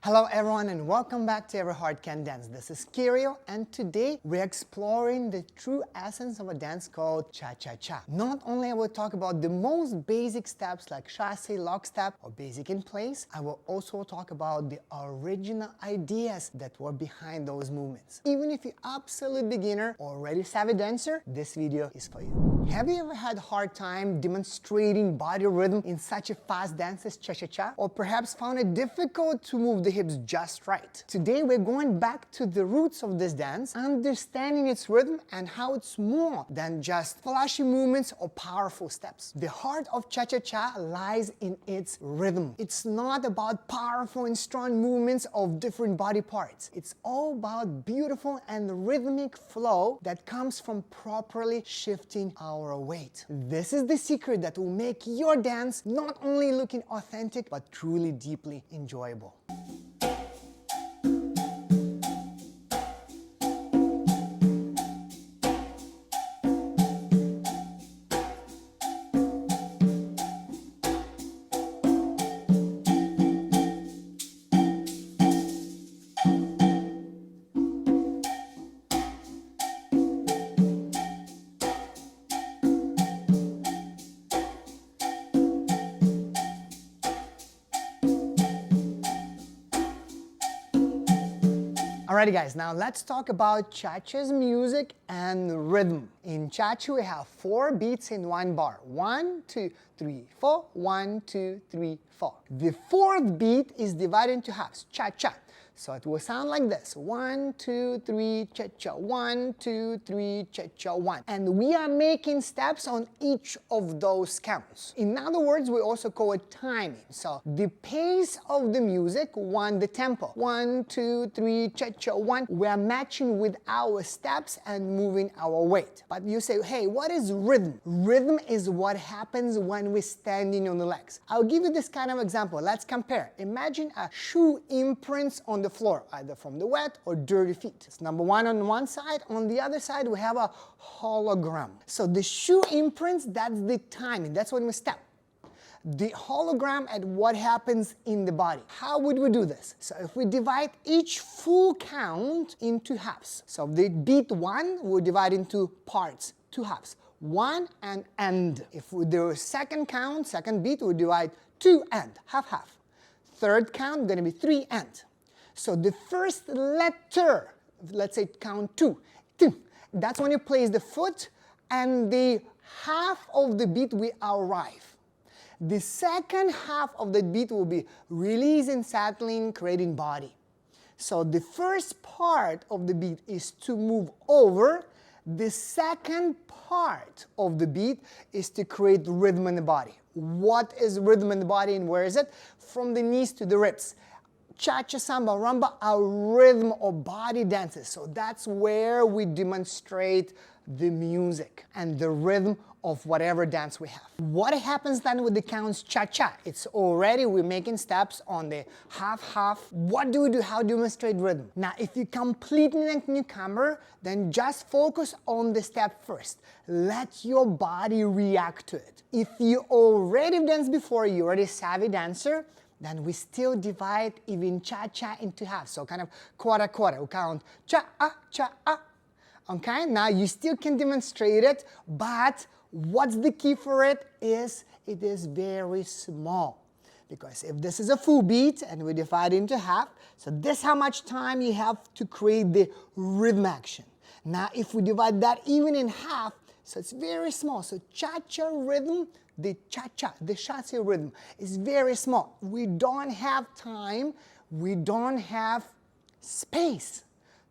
Hello everyone and welcome back to Every Heart Can Dance. This is Kyryl and today we're exploring the true essence of a dance called cha-cha-cha. Not only I will talk about the most basic steps like chasse, lockstep or basic in place, I will also talk about the original ideas that were behind those movements. Even if you're absolute beginner or already savvy dancer, this video is for you. Have you ever had a hard time demonstrating body rhythm in such a fast dance as cha-cha-cha? Or perhaps found it difficult to move the hips just right? Today we're going back to the roots of this dance, understanding its rhythm and how it's more than just flashy movements or powerful steps. The heart of cha-cha-cha lies in its rhythm. It's not about powerful and strong movements of different body parts. It's all about beautiful and rhythmic flow that comes from properly shifting our weight. This is the secret that will make your dance not only looking authentic but truly deeply enjoyable. Alrighty guys, now let's talk about cha-cha's music and rhythm. In cha-cha we have 4 beats in one bar. 1, 2, 3, 4, 1, 2, 3, 4. The 4th beat is divided into halves, cha-cha. So it will sound like this, 1, 2, 3, cha-cha, 1, 2, 3, cha-cha, 1. And we are making steps on each of those counts. In other words, we also call it timing. So the pace of the music, the tempo, 1, 2, 3, cha-cha, 1, we are matching with our steps and moving our weight. But you say, hey, what is rhythm? Rhythm is what happens when we're standing on the legs. I'll give you this kind of example. Let's compare. Imagine a shoe imprints on the floor, either from the wet or dirty feet. It's number one on one side. On the other side, we have a hologram. So the shoe imprints, that's the timing. That's when we step. The hologram at what happens in the body. How would we do this? So if we divide each full count into halves. So the beat 1, we'll divide into parts, 2 halves. 1 and end. If we do a second count, second beat, we'll divide 2 and, half. Third count, going to be 3 and. So the first letter, let's say count 2, that's when you place the foot and the half of the beat we arrive. The second half of the beat will be releasing, settling, creating body. So the first part of the beat is to move over. The second part of the beat is to create rhythm in the body. What is rhythm in the body and where is it? From the knees to the ribs. Cha-cha, samba, rumba are rhythm or body dances. So that's where we demonstrate the music and the rhythm of whatever dance we have. What happens then with the counts cha-cha? It's already we're making steps on the half. What do we do? How do we demonstrate rhythm? Now, if you're completely a newcomer, then just focus on the step first. Let your body react to it. If you already danced before, you're already a savvy dancer, then we still divide even cha-cha into half. So kind of quarter. We count cha-ah. Okay, now you still can demonstrate it, but what's the key for it is very small. Because if this is a full beat and we divide into half, so this is how much time you have to create the rhythm action. Now if we divide that even in half, so it's very small. So cha-cha rhythm, the cha-cha, the chasse rhythm is very small. We don't have time, we don't have space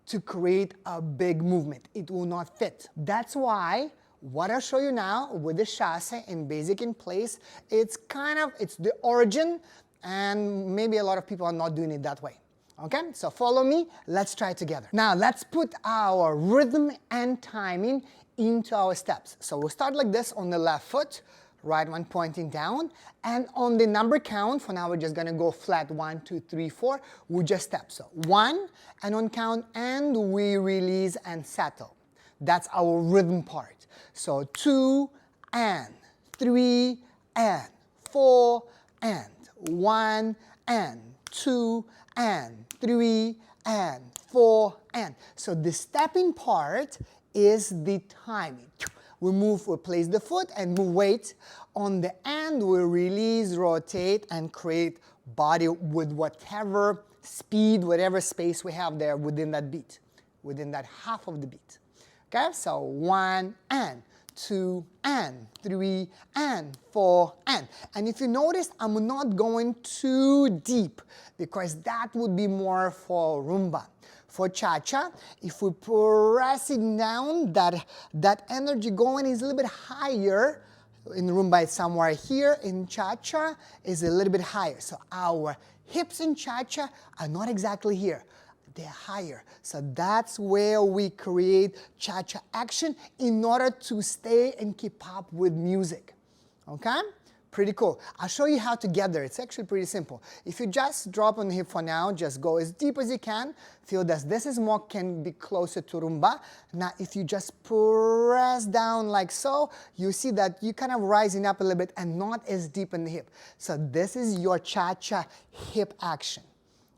to create a big movement. It will not fit. That's why what I'll show you now with the chasse and basic in place, it's the origin, and maybe a lot of people are not doing it that way. Okay, so follow me, let's try it together. Now let's put our rhythm and timing into our steps. So we'll start like this on the left foot, right one pointing down, and on the number count, for now we're just gonna go flat 1, 2, 3, 4, we just step. So 1, and on count and we release and settle. That's our rhythm part. So 2 and 3 and 4 and 1 and 2 and 3 and 4 and. So the stepping part is the timing. We place the foot and move weight. On the end, we release, rotate, and create body with whatever speed, whatever space we have there within that beat, within that half of the beat. Okay, so 1 and 2 and 3 and 4 and. And if you notice, I'm not going too deep because that would be more for rumba. For cha-cha, if we press it down, that energy going is a little bit higher. In rumba, it's somewhere here. In cha-cha, is a little bit higher. So our hips in cha-cha are not exactly here. They're higher. So that's where we create cha-cha action in order to stay and keep up with music. Okay? Pretty cool. I'll show you how to get there. It's actually pretty simple. If you just drop on the hip for now, just go as deep as you can. Feel that this is more, can be closer to rumba. Now, if you just press down like so, you see that you kind of rising up a little bit and not as deep in the hip. So this is your cha-cha hip action.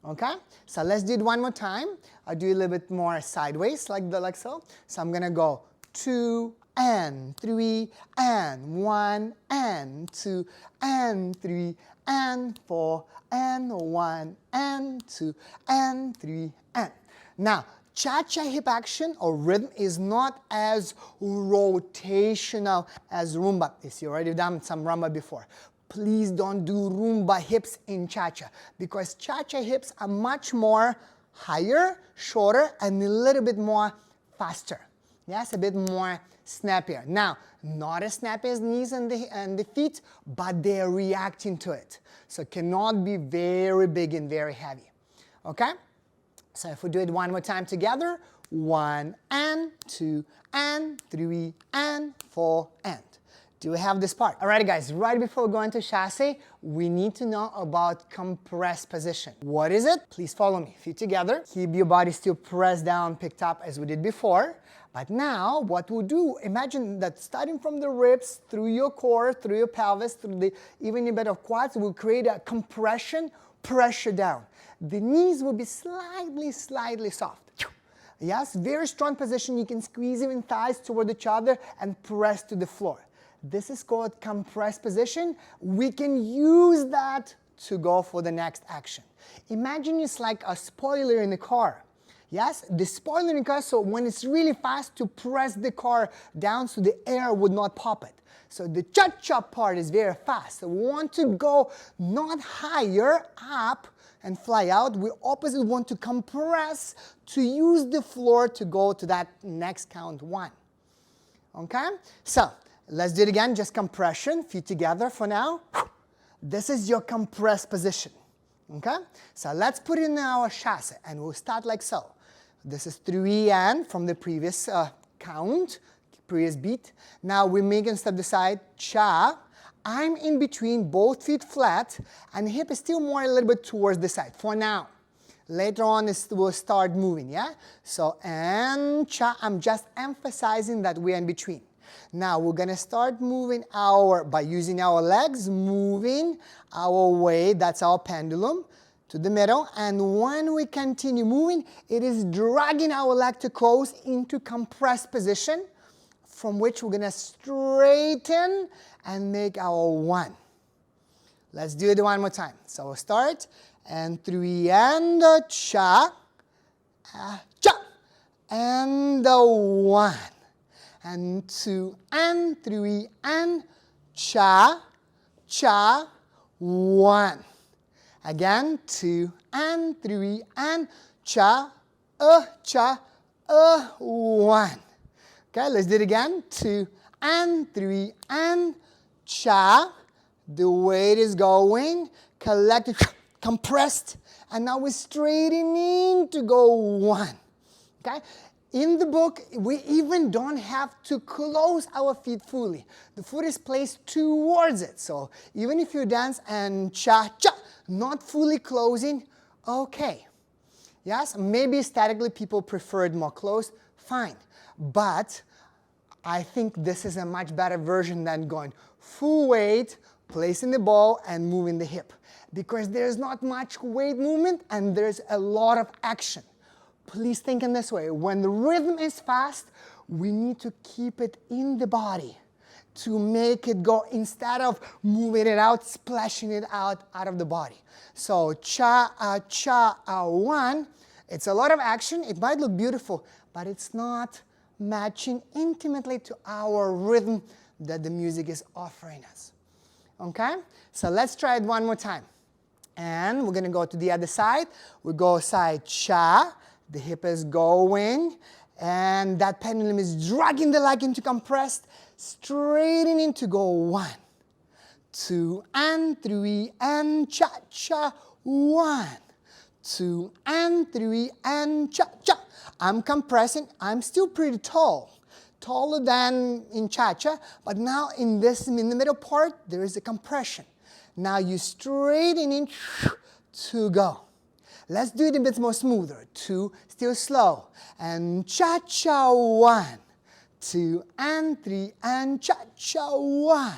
Okay? So let's do it one more time. I'll do a little bit more sideways, like so. So I'm going to go 2 and 3 and 1 and 2 and 3 and 4 and 1 and 2 and 3 and. Now, cha-cha hip action or rhythm is not as rotational as rumba. If you already done some rumba before. Please don't do rumba hips in cha-cha because cha-cha hips are much more higher, shorter, and a little bit more faster. Yes, a bit more snappier. Now, not as snappy as knees and the feet, but they're reacting to it. So it cannot be very big and very heavy. Okay? So if we do it one more time together, 1 and 2 and 3 and 4 and. Do we have this part? Alright guys, right before we go into chasse, we need to know about compressed position. What is it? Please follow me. Feet together. Keep your body still pressed down, picked up as we did before. But now, what we'll do, imagine that starting from the ribs, through your core, through your pelvis, through the even a bit of quads, we'll create a compression, pressure down. The knees will be slightly soft. Yes, very strong position. You can squeeze even thighs toward each other and press to the floor. This is called compressed position. We can use that to go for the next action. Imagine it's like a spoiler in the car. Yes, the spoiler in the car, so when it's really fast, to press the car down so the air would not pop it. So the cha-cha part is very fast. So we want to go not higher, up, and fly out. We opposite want to compress to use the floor to go to that next count 1. Okay? So let's do it again, just compression, feet together for now. This is your compressed position. Okay? So let's put in our chasse and we'll start like so. This is 3 and from the previous count, previous beat. Now we're making step the side, cha. I'm in between, both feet flat, and the hip is still more a little bit towards the side for now. Later on, we'll start moving, yeah? So, and cha, I'm just emphasizing that we're in between. Now, we're going to start moving by using our legs, moving our way, that's our pendulum, to the middle. And when we continue moving, it is dragging our leg to close into compressed position, from which we're going to straighten and make our 1. Let's do it one more time. So we'll start, and 3 and cha, cha, and 1, and 2 and 3 and cha, cha, 1. Again, 2 and 3 and cha, cha, 1. Okay, let's do it again. 2 and 3 and cha. The weight is going, collected, compressed, and now we're straightening to go 1. Okay? In the book, we even don't have to close our feet fully. The foot is placed towards it. So even if you dance and cha-cha, not fully closing, okay. Yes, maybe statically people prefer it more closed, fine. But I think this is a much better version than going full weight, placing the ball and moving the hip. Because there's not much weight movement and there's a lot of action. Please think in this way. When the rhythm is fast, we need to keep it in the body to make it go, instead of moving it out, splashing it out of the body. So cha, cha, one. It's a lot of action. It might look beautiful, but it's not matching intimately to our rhythm that the music is offering us. Okay? So let's try it one more time. And we're going to go to the other side. We go side cha. The hip is going. And that pendulum is dragging the leg into compressed, straightening to go 1, 2, and 3, and cha-cha, 1, 2, and 3, and cha-cha. I'm compressing. I'm still pretty tall, taller than in cha-cha, but now in the middle part, there is a compression. Now you straighten in to go. Let's do it a bit more smoother. 2, still slow. And cha-cha, 1, 2, and 3, and cha-cha, 1,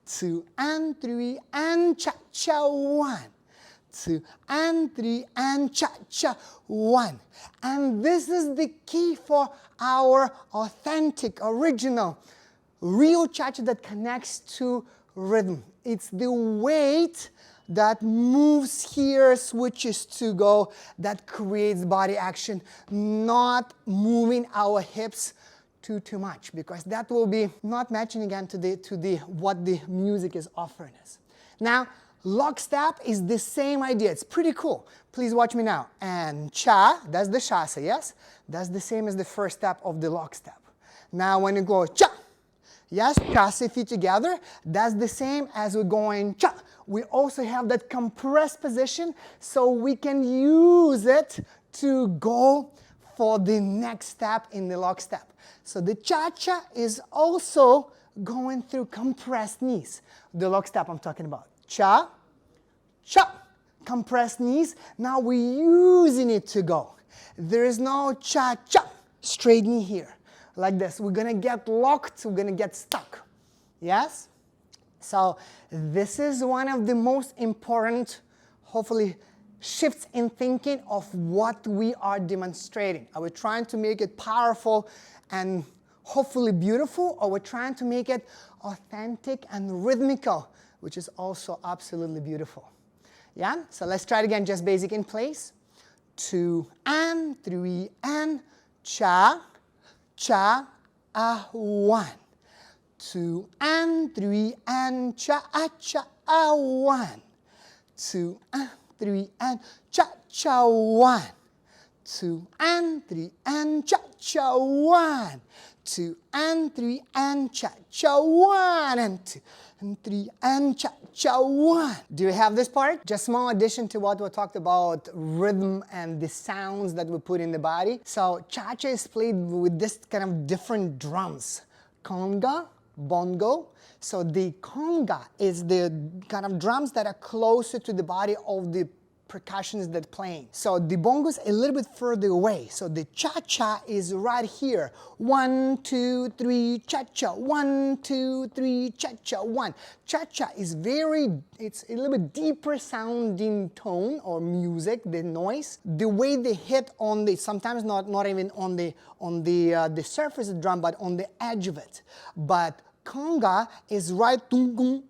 2, and 3, and cha-cha, 1, 2, and 3, and cha-cha, 1. And this is the key for our authentic, original, real cha-cha that connects to rhythm. It's the weight that moves here, switches to go, that creates body action, not moving our hips too much, because that will be not matching again to what the music is offering us. Now, lockstep is the same idea. It's pretty cool. Please watch me now. And cha, that's the chasse, yes? That's the same as the first step of the lockstep. Now when you go cha, yes, chasse feet together, that's the same as we're going cha. We also have that compressed position, so we can use it to go for the next step in the lockstep. So the cha-cha is also going through compressed knees. The lockstep I'm talking about. Cha, cha, compressed knees. Now we're using it to go. There is no cha-cha, straight knee here. Like this. We're going to get locked, we're going to get stuck. Yes? So this is one of the most important, hopefully, shifts in thinking of what we are demonstrating. Are we trying to make it powerful and hopefully beautiful, or we're trying to make it authentic and rhythmical, which is also absolutely beautiful? Yeah? So let's try it again, just basic in place. 2 and 3 and cha, cha, 1. 2 and 3 and cha, cha, 1. 2 and 3 and cha, cha, 1. 2 and 3 and cha, cha, 1. 2 and 3 and cha, cha, 1. And 2 and 3 and cha, cha, 1. Do you have this part? Just small addition to what we talked about, rhythm and the sounds that we put in the body. So cha-cha is played with this kind of different drums. Conga, bongo. So the conga is the kind of drums that are closer to the body of the percussions that playing. So the bongo is a little bit further away. So the cha-cha is right here. 1, 2, 3, cha-cha. 1, 2, 3, cha-cha. 1. Cha-cha is it's a little bit deeper sounding tone or music, the noise. The way they hit on the, sometimes not even on the surface of the drum, but on the edge of it. But conga is right, tung,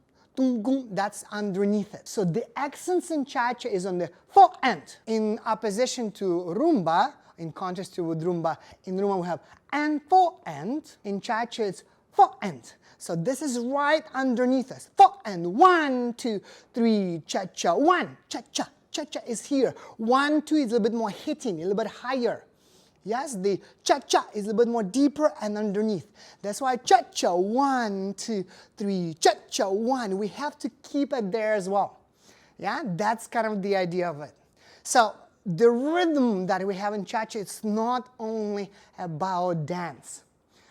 that's underneath it. So the accents in cha-cha is on the fo end. In opposition to rumba, in contrast to with rumba, in rumba we have and fo end. In cha-cha it's fo end. So this is right underneath us. Fo end. 1, 2, 3, cha-cha. 1, cha-cha. Cha-cha is here. 1, 2 is a little bit more hitting, a little bit higher. Yes, the cha-cha is a little bit more deeper and underneath. That's why cha-cha, 1, 2, 3, cha-cha, 1. We have to keep it there as well. Yeah, that's kind of the idea of it. So the rhythm that we have in cha-cha, it's not only about dance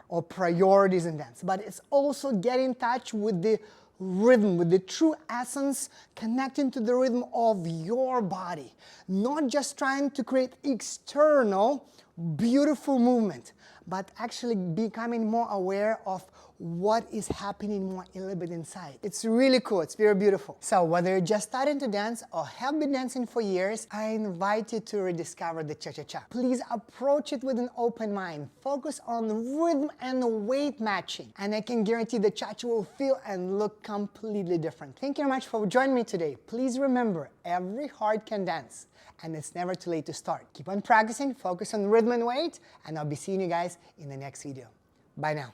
or priorities in dance, but it's also getting in touch with the rhythm, with the true essence, connecting to the rhythm of your body. Not just trying to create external beautiful movement, but actually becoming more aware of what is happening more a little bit inside. It's really cool. It's very beautiful. So whether you're just starting to dance or have been dancing for years, I invite you to rediscover the cha-cha-cha. Please approach it with an open mind. Focus on the rhythm and the weight matching. And I can guarantee the cha-cha will feel and look completely different. Thank you very much for joining me today. Please remember, every heart can dance. And it's never too late to start. Keep on practicing, focus on rhythm and weight, and I'll be seeing you guys in the next video. Bye now.